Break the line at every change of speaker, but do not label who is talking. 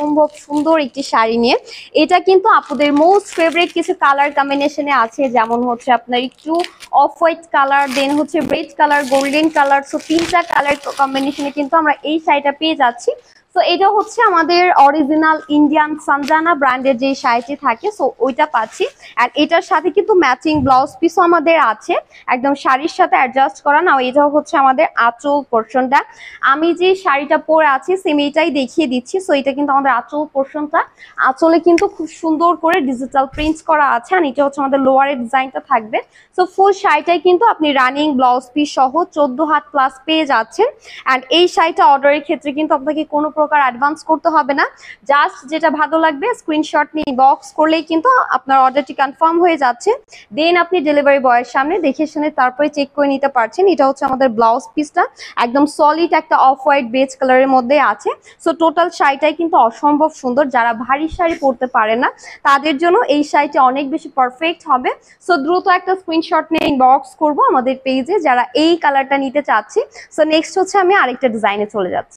অসম্ভব সুন্দর একটি শাড়ি নিয়ে। এটা কিন্তু আপুদের মোস্ট ফেভারিট কিছু কালার কম্বিনেশনে আছে, যেমন হচ্ছে আপনার একটু অফ হোয়াইট কালার, দেন হচ্ছে red colour, golden colour. So 3টা কালার কম্বিনেশনে কিন্তু আমরা এই শাড়িটা পেয়ে যাচ্ছি। সো এটা হচ্ছে আমাদের অরিজিনাল ইন্ডিয়ান সানজানা ব্র্যান্ডের যে শাড়িটি থাকে, সো ওইটা পাচ্ছি। আর এটার সাথে কিন্তু ম্যাচিং ব্লাউজ পিসও আমাদের আছে, একদম শাড়ির সাথে অ্যাডজাস্ট করা। না, এটাও হচ্ছে আমাদের আঁচল পোর্শনটা। আমি যে শাড়িটা পরে আছি সেম এটাই দেখিয়ে দিচ্ছি। সো এটা কিন্তু আমাদের আঁচল পোর্শনটা, আঁচলে কিন্তু খুব সুন্দর করে ডিজিটাল প্রিন্ট করা আছে। আর এটা হচ্ছে আমাদের লোয়ারের ডিজাইনটা থাকবে। সো ফুল শাড়িটাই কিন্তু আপনি রানিং ব্লাউজ পিস সহ 14 হাত প্লাস পেয়ে যাচ্ছেন। অ্যান্ড এই শাড়িটা অর্ডারের ক্ষেত্রে কিন্তু আপনাকে কোনো প্রকার অ্যাডভান্স করতে হবে না, জাস্ট যেটা ভালো লাগবে স্ক্রিনশট নিয়ে বক্স করলেই কিন্তু আপনার অর্ডারটি কনফার্ম হয়ে যাচ্ছে। দেন আপনি ডেলিভারি বয়ের সামনে দেখে শুনে তারপরে চেক করে নিতে পারছেন। এটা হচ্ছে আমাদের ব্লাউজ পিসটা, একদম সলিড একটা অফ হোয়াইট বেজ কালারের মধ্যে আছে। সো টোটাল শাড়িটাই কিন্তু অসম্ভব সুন্দর। যারা ভারী শাড়ি পরতে পারে না তাদের জন্য এই শাড়িটি অনেক বেশি পারফেক্ট হবে। সো দ্রুত একটা স্ক্রিনশট নিয়ে বক্স করবো আমাদের পেজে যারা এই কালারটা নিতে চাচ্ছি। সো নেক্সট হচ্ছে আমি আরেকটা ডিজাইনে চলে যাচ্ছি।